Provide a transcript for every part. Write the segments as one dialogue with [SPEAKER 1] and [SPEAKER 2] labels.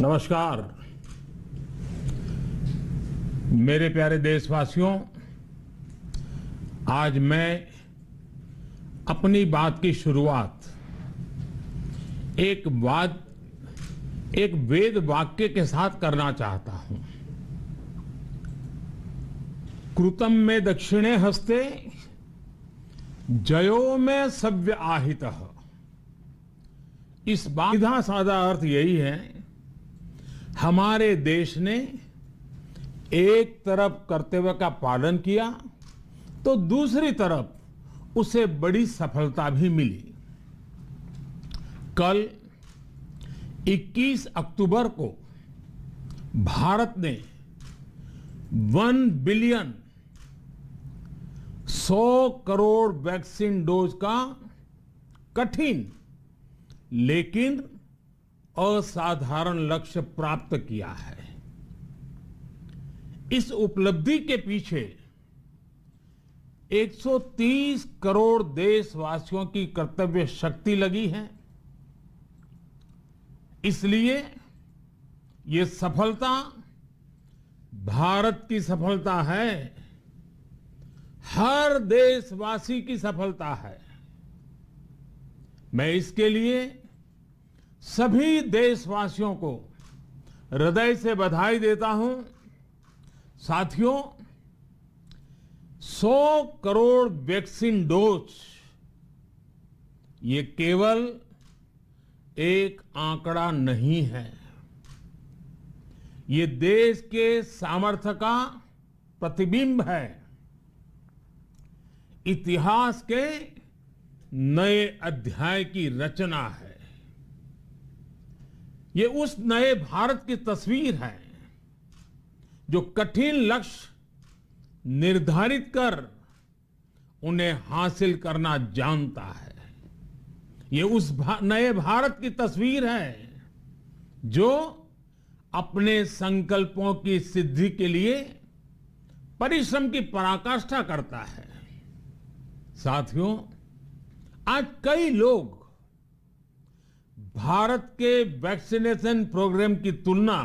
[SPEAKER 1] नमस्कार मेरे प्यारे देशवासियों। आज मैं अपनी बात की शुरुआत एक वेद वाक्य के साथ करना चाहता हूं। कृतं में दक्षिणे हस्ते जयो में सव्य आहितः। इस बात का सादा अर्थ यही है, हमारे देश ने एक तरफ कर्तव्य का पालन किया तो दूसरी तरफ उसे बड़ी सफलता भी मिली। कल 21 अक्टूबर को भारत ने 1 बिलियन 100 करोड़ वैक्सीन डोज का कठिन लेकिन असाधारण लक्ष्य प्राप्त किया है। इस उपलब्धि के पीछे 130 करोड़ देशवासियों की कर्तव्य शक्ति लगी है। इसलिए ये सफलता भारत की सफलता है, हर देशवासी की सफलता है। मैं इसके लिए सभी देशवासियों को हृदय से बधाई देता हूं। साथियों, 100 करोड़ वैक्सीन डोज ये केवल एक आंकड़ा नहीं है, ये देश के सामर्थ्य का प्रतिबिंब है, इतिहास के नए अध्याय की रचना है। ये उस नए भारत की तस्वीर है जो कठिन लक्ष्य निर्धारित कर उन्हें हासिल करना जानता है। ये उस नए भारत की तस्वीर है जो अपने संकल्पों की सिद्धि के लिए परिश्रम की पराकाष्ठा करता है। साथियों, आज कई लोग भारत के वैक्सीनेशन प्रोग्राम की तुलना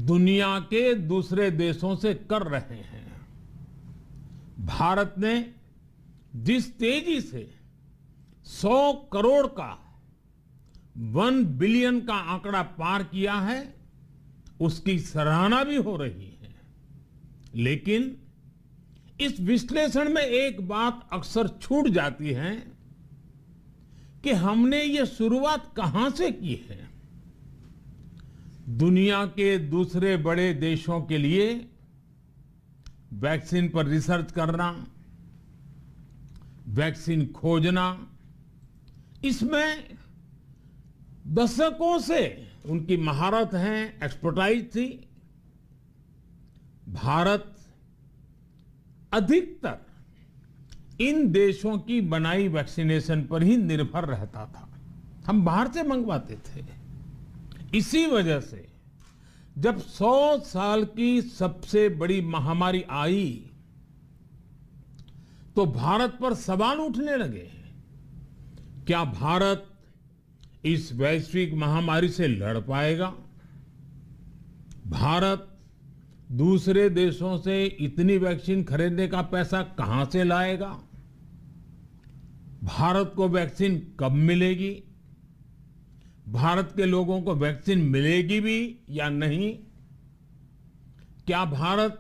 [SPEAKER 1] दुनिया के दूसरे देशों से कर रहे हैं। भारत ने जिस तेजी से 100 करोड़ का 1 बिलियन का आंकड़ा पार किया है, उसकी सराहना भी हो रही है। लेकिन इस विश्लेषण में एक बात अक्सर छूट जाती है कि हमने ये शुरुआत कहां से की है। दुनिया के दूसरे बड़े देशों के लिए वैक्सीन पर रिसर्च करना, वैक्सीन खोजना, इसमें दशकों से उनकी महारत है, एक्सपर्टाइज थी। भारत अधिकतर इन देशों की बनाई वैक्सीनेशन पर ही निर्भर रहता था। हम बाहर से मंगवाते थे। इसी वजह से जब 100 साल की सबसे बड़ी महामारी आई तो भारत पर सवाल उठने लगे, क्या भारत इस वैश्विक महामारी से लड़ पाएगा? भारत दूसरे देशों से इतनी वैक्सीन खरीदने का पैसा कहां से लाएगा? भारत को वैक्सीन कब मिलेगी? भारत के लोगों को वैक्सीन मिलेगी भी या नहीं? क्या भारत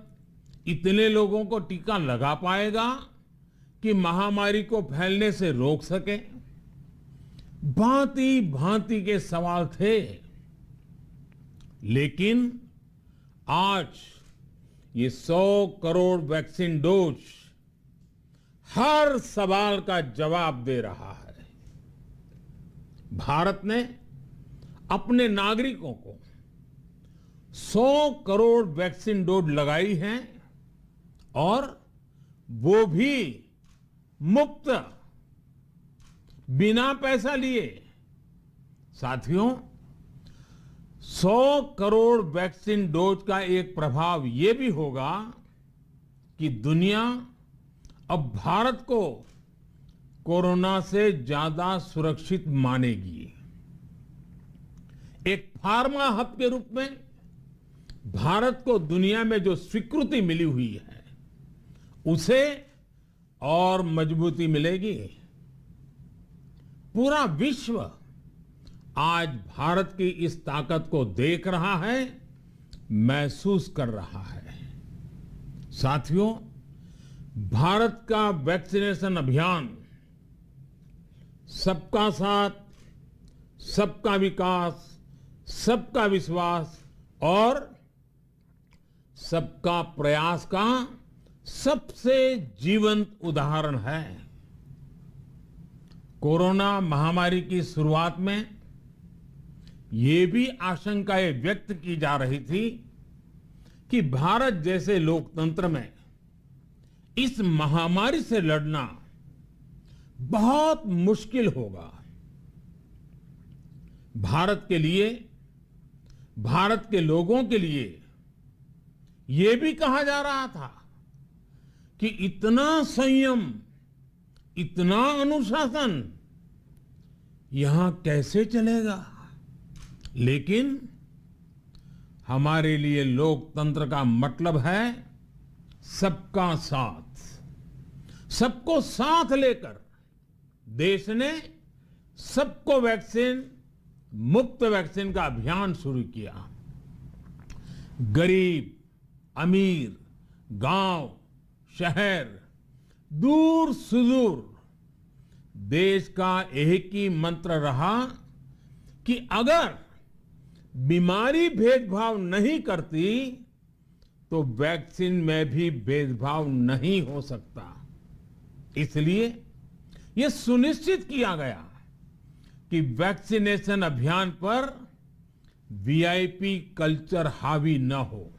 [SPEAKER 1] इतने लोगों को टीका लगा पाएगा कि महामारी को फैलने से रोक सके? भांति भांति के सवाल थे। लेकिन आज ये 100 करोड़ वैक्सीन डोज हर सवाल का जवाब दे रहा है। भारत ने अपने नागरिकों को 100 करोड़ वैक्सीन डोज लगाई हैं और वो भी मुफ्त, बिना पैसा लिए। साथियों, 100 करोड़ वैक्सीन डोज का एक प्रभाव ये भी होगा कि दुनिया अब भारत को कोरोना से ज्यादा सुरक्षित मानेगी। एक फार्मा हब के रूप में भारत को दुनिया में जो स्वीकृति मिली हुई है उसे और मजबूती मिलेगी। पूरा विश्व आज भारत की इस ताकत को देख रहा है, महसूस कर रहा है। साथियों, भारत का वैक्सीनेशन अभियान सबका साथ, सबका विकास, सबका विश्वास और सबका प्रयास का सबसे जीवंत उदाहरण है। कोरोना महामारी की शुरुआत में ये भी आशंकाएं व्यक्त की जा रही थी कि भारत जैसे लोकतंत्र में इस महामारी से लड़ना बहुत मुश्किल होगा। भारत के लिए, भारत के लोगों के लिए ये भी कहा जा रहा था कि इतना संयम, इतना अनुशासन यहां कैसे चलेगा। लेकिन हमारे लिए लोकतंत्र का मतलब है सबका साथ। सबको साथ लेकर देश ने सबको वैक्सीन, मुफ्त वैक्सीन का अभियान शुरू किया। गरीब, अमीर, गांव, शहर, दूर सुदूर, देश का एक ही मंत्र रहा कि अगर बीमारी भेदभाव नहीं करती तो वैक्सीन में भी भेदभाव नहीं हो सकता। इसलिए यह सुनिश्चित किया गया कि वैक्सीनेशन अभियान पर वीआईपी कल्चर हावी न हो।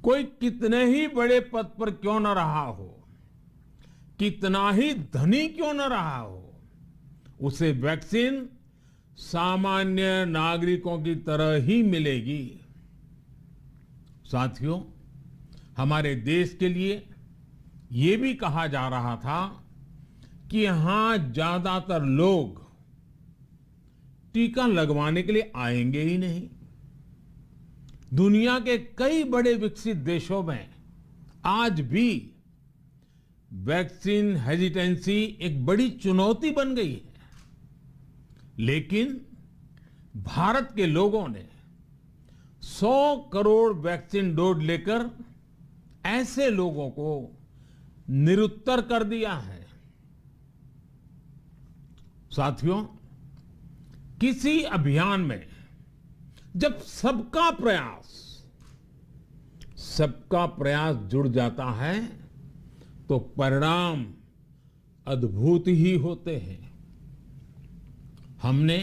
[SPEAKER 1] कोई कितने ही बड़े पद पर क्यों न रहा हो, कितना ही धनी क्यों न रहा हो, उसे वैक्सीन सामान्य नागरिकों की तरह ही मिलेगी। साथियों, हमारे देश के लिए ये भी कहा जा रहा था कि यहां ज्यादातर लोग टीका लगवाने के लिए आएंगे ही नहीं। दुनिया के कई बड़े विकसित देशों में आज भी वैक्सीन हेजिटेंसी एक बड़ी चुनौती बन गई है। लेकिन भारत के लोगों ने 100 करोड़ वैक्सीन डोज लेकर ऐसे लोगों को निरुत्तर कर दिया है। साथियों, किसी अभियान में जब सबका प्रयास जुड़ जाता है तो परिणाम अद्भुत ही होते हैं। हमने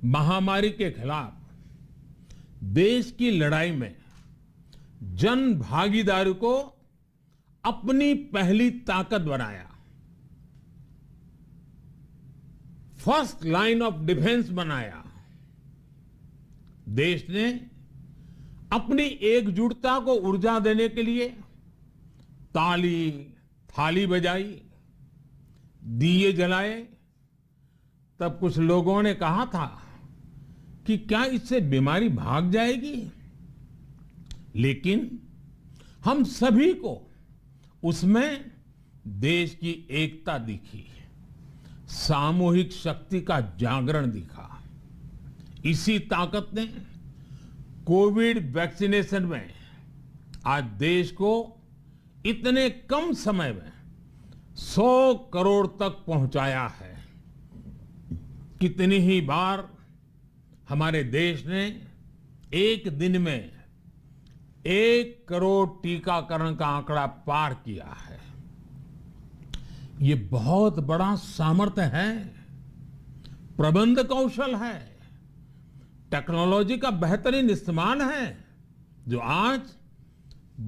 [SPEAKER 1] महामारी के खिलाफ देश की लड़ाई में जन भागीदारी को अपनी पहली ताकत बनाया। फर्स्ट लाइन ऑफ डिफेंस बनाया। देश ने अपनी एकजुटता को ऊर्जा देने के लिए ताली, थाली बजाई, दिए जलाए। तब कुछ लोगों ने कहा था कि क्या इससे बीमारी भाग जाएगी? लेकिन हम सभी को उसमें देश की एकता दिखी, सामूहिक शक्ति का जागरण दिखा। इसी ताकत ने कोविड वैक्सीनेशन में आज देश को इतने कम समय में 100 करोड़ तक पहुंचाया है। कितनी ही बार हमारे देश ने एक दिन में 1 करोड़ टीकाकरण का आंकड़ा पार किया है। ये बहुत बड़ा सामर्थ्य है, प्रबंध कौशल है, टेक्नोलॉजी का बेहतरीन इस्तेमाल है, जो आज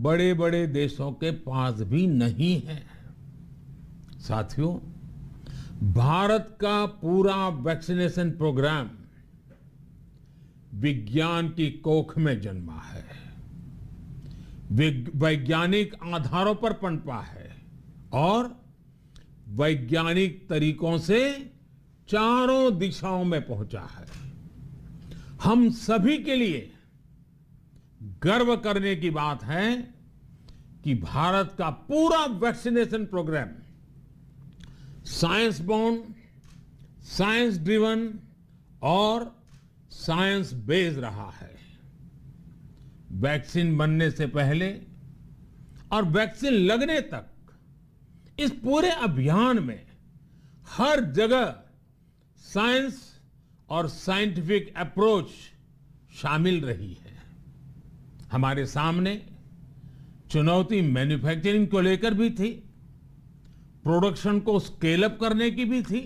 [SPEAKER 1] बड़े बड़े देशों के पास भी नहीं है। साथियों, भारत का पूरा वैक्सीनेशन प्रोग्राम विज्ञान की कोख में जन्मा है, वैज्ञानिक आधारों पर पनपा है और वैज्ञानिक तरीकों से चारों दिशाओं में पहुंचा है। हम सभी के लिए गर्व करने की बात है कि भारत का पूरा vaccination programme science born, science driven और साइंस बेस्ड रहा है। वैक्सीन बनने से पहले और वैक्सीन लगने तक इस पूरे अभियान में हर जगह साइंस और साइंटिफिक अप्रोच शामिल रही है। हमारे सामने चुनौती मैन्युफैक्चरिंग को लेकर भी थी, प्रोडक्शन को स्केल अप करने की भी थी।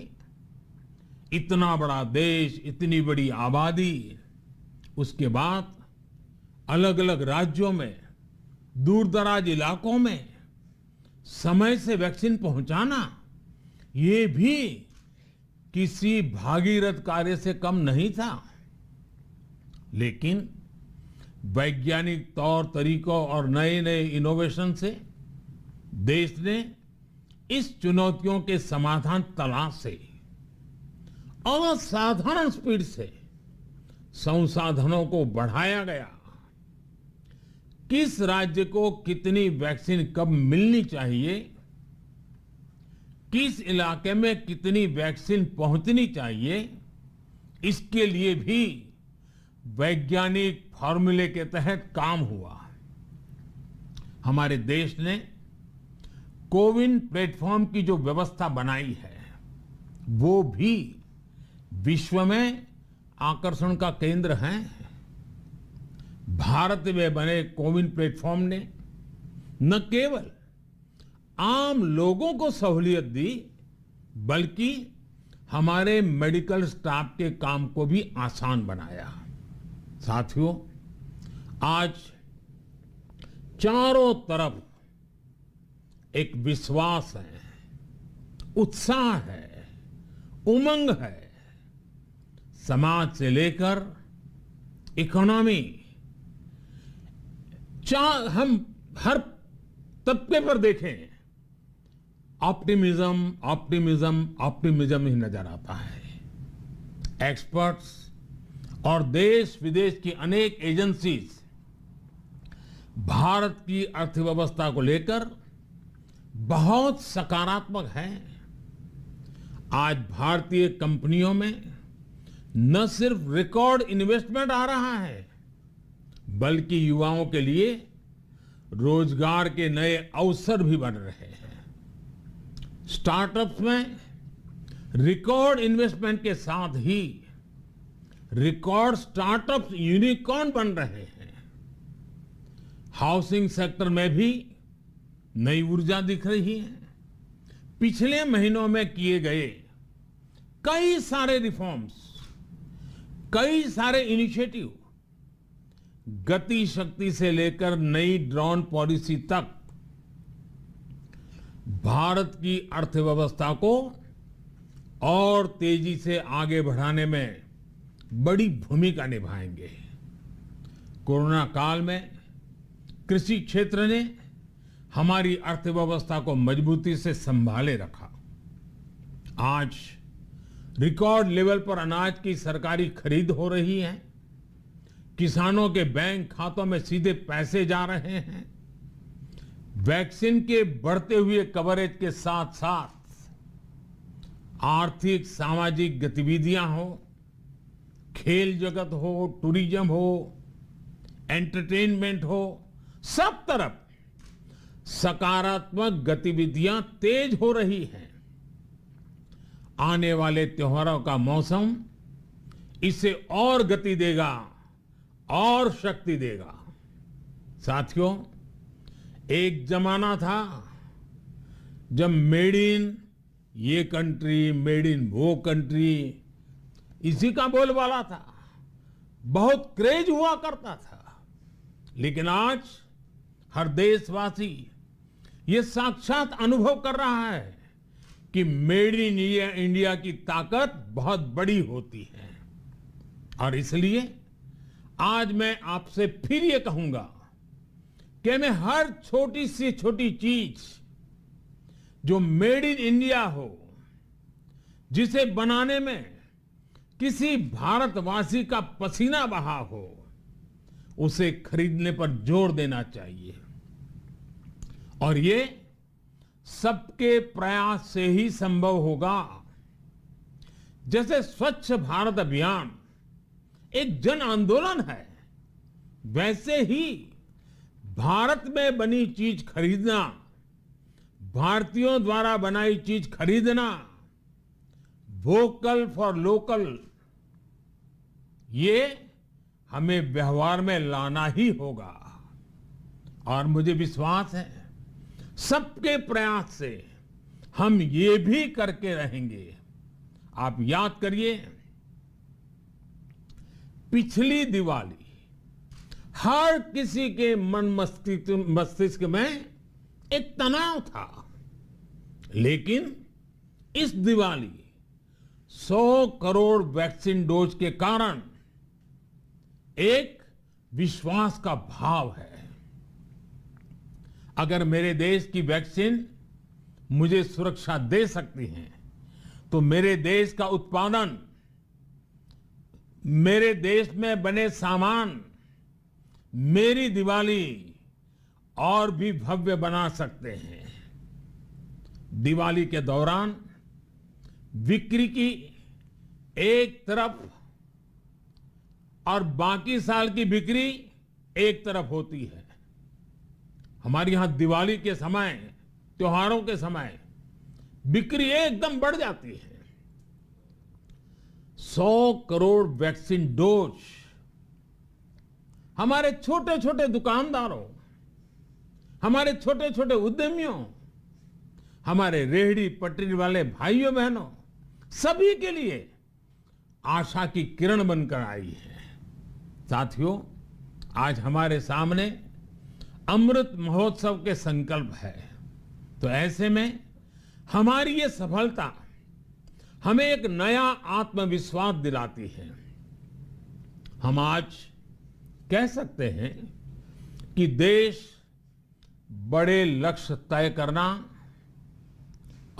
[SPEAKER 1] इतना बड़ा देश, इतनी बड़ी आबादी, उसके बाद अलग अलग राज्यों में, दूर दराज इलाकों में समय से वैक्सीन पहुंचाना, ये भी किसी भागीरथ कार्य से कम नहीं था। लेकिन वैज्ञानिक तौर तरीकों और नए नए इनोवेशन से देश ने इस चुनौतियों के समाधान तलाशे असाधारण स्पीड से संसाधनों को बढ़ाया गया। किस राज्य को कितनी वैक्सीन कब मिलनी चाहिए, किस इलाके में कितनी वैक्सीन पहुंचनी चाहिए, इसके लिए भी वैज्ञानिक फॉर्मूले के तहत काम हुआ। हमारे देश ने कोविन प्लेटफॉर्म की जो व्यवस्था बनाई है, वो भी विश्व में आकर्षण का केंद्र है। भारत में बने कोविन प्लेटफॉर्म ने न केवल आम लोगों को सहूलियत दी, बल्कि हमारे मेडिकल स्टाफ के काम को भी आसान बनाया। साथियों, आज चारों तरफ एक विश्वास है, उत्साह है, उमंग है। समाज से लेकर इकोनॉमी, हम हर तबके पर देखें, ऑप्टिमिज्म, ऑप्टिमिज्म, ऑप्टिमिज्म ही नजर आता है। एक्सपर्ट्स और देश विदेश की अनेक एजेंसीज भारत की अर्थव्यवस्था को लेकर बहुत सकारात्मक हैं। आज भारतीय कंपनियों में न सिर्फ रिकॉर्ड इन्वेस्टमेंट आ रहा है, बल्कि युवाओं के लिए रोजगार के नए अवसर भी बन रहे हैं। स्टार्टअप्स में रिकॉर्ड इन्वेस्टमेंट के साथ ही रिकॉर्ड स्टार्टअप्स यूनिकॉर्न बन रहे हैं। हाउसिंग सेक्टर में भी नई ऊर्जा दिख रही है। पिछले महीनों में किए गए कई सारे रिफॉर्म्स, कई सारे इनिशिएटिव, गति शक्ति से लेकर नई ड्रोन पॉलिसी तक भारत की अर्थव्यवस्था को और तेजी से आगे बढ़ाने में बड़ी भूमिका निभाएंगे। कोरोना काल में कृषि क्षेत्र ने हमारी अर्थव्यवस्था को मजबूती से संभाले रखा। आज रिकॉर्ड लेवल पर अनाज की सरकारी खरीद हो रही है। किसानों के बैंक खातों में सीधे पैसे जा रहे हैं। वैक्सीन के बढ़ते हुए कवरेज के साथ साथ आर्थिक सामाजिक गतिविधियां हो, खेल जगत हो, टूरिज्म हो, एंटरटेनमेंट हो, सब तरफ सकारात्मक गतिविधियां तेज हो रही हैं। आने वाले त्योहारों का मौसम इसे और गति देगा और शक्ति देगा। साथियों, एक जमाना था जब मेड इन ये कंट्री, मेड इन वो कंट्री, इसी का बोलबाला था, बहुत क्रेज हुआ करता था। लेकिन आज हर देशवासी ये साक्षात अनुभव कर रहा है कि मेड इन इंडिया की ताकत बहुत बड़ी होती है। और इसलिए आज मैं आपसे फिर ये कहूंगा कि मैं हर छोटी से छोटी चीज जो मेड इन इंडिया हो, जिसे बनाने में किसी भारतवासी का पसीना बहा हो, उसे खरीदने पर जोर देना चाहिए। और ये सबके प्रयास से ही संभव होगा। जैसे स्वच्छ भारत अभियान एक जन आंदोलन है, वैसे ही भारत में बनी चीज खरीदना, भारतीयों द्वारा बनाई चीज खरीदना, वोकल फॉर लोकल, ये हमें व्यवहार में लाना ही होगा। और मुझे विश्वास है सबके प्रयास से हम ये भी करके रहेंगे। आप याद करिए, पिछली दिवाली हर किसी के मन मस्तिष्क में एक तनाव था, लेकिन इस दिवाली 100 करोड़ वैक्सीन डोज के कारण एक विश्वास का भाव है। अगर मेरे देश की वैक्सीन मुझे सुरक्षा दे सकती है, तो मेरे देश का उत्पादन, मेरे देश में बने सामान मेरी दिवाली और भी भव्य बना सकते हैं। दिवाली के दौरान बिक्री की एक तरफ और बाकी साल की बिक्री एक तरफ होती है। हमारे यहां दिवाली के समय, त्योहारों के समय बिक्री एकदम बढ़ जाती है। 100 करोड़ वैक्सीन डोज हमारे छोटे छोटे दुकानदारों, हमारे छोटे छोटे उद्यमियों, हमारे रेहड़ी पटरी वाले भाइयों बहनों, सभी के लिए आशा की किरण बनकर आई है। साथियों, आज हमारे सामने अमृत महोत्सव के संकल्प है, तो ऐसे में हमारी ये सफलता हमें एक नया आत्मविश्वास दिलाती है। हम आज कह सकते हैं कि देश बड़े लक्ष्य तय करना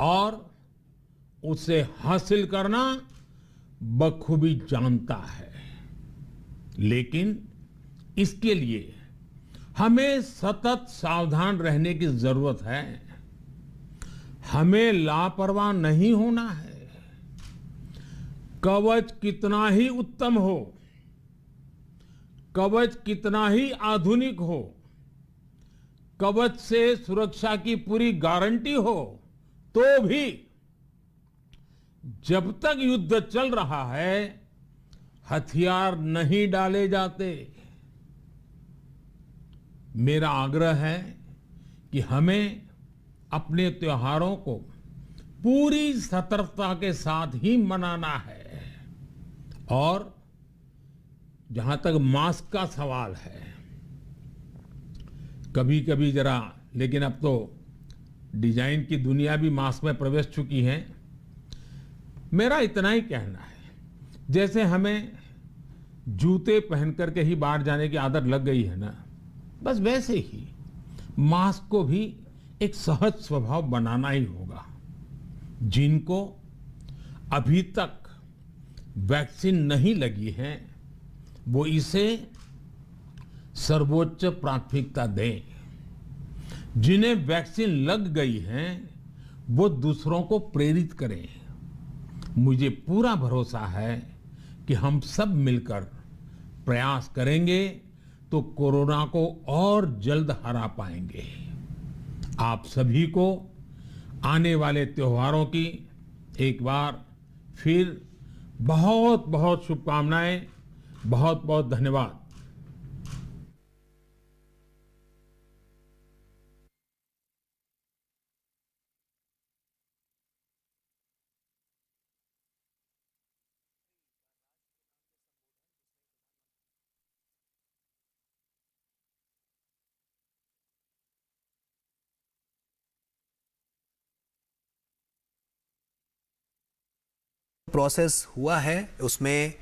[SPEAKER 1] और उसे हासिल करना बखूबी जानता है, लेकिन इसके लिए हमें सतत सावधान रहने की जरूरत है। हमें लापरवाह नहीं होना है। कवच कितना ही उत्तम हो, कवच कितना ही आधुनिक हो, कवच से सुरक्षा की पूरी गारंटी हो, तो भी जब तक युद्ध चल रहा है, हथियार नहीं डाले जाते। मेरा आग्रह है कि हमें अपने त्योहारों को पूरी सतर्कता के साथ ही मनाना है। और जहां तक मास्क का सवाल है, कभी कभी जरा, लेकिन अब तो डिजाइन की दुनिया भी मास्क में प्रवेश चुकी है। मेरा इतना ही कहना है, जैसे हमें जूते पहन करके ही बाहर जाने की आदत लग गई है ना, बस वैसे ही मास्क को भी एक सहज स्वभाव बनाना ही होगा। जिनको अभी तक वैक्सीन नहीं लगी है, वो इसे सर्वोच्च प्राथमिकता दें। जिन्हें वैक्सीन लग गई है, वो दूसरों को प्रेरित करें। मुझे पूरा भरोसा है कि हम सब मिलकर प्रयास करेंगे तो कोरोना को और जल्द हरा पाएंगे। आप सभी को आने वाले त्योहारों की एक बार फिर बहुत बहुत शुभकामनाएं, बहुत बहुत धन्यवाद।
[SPEAKER 2] प्रोसेस हुआ है उसमें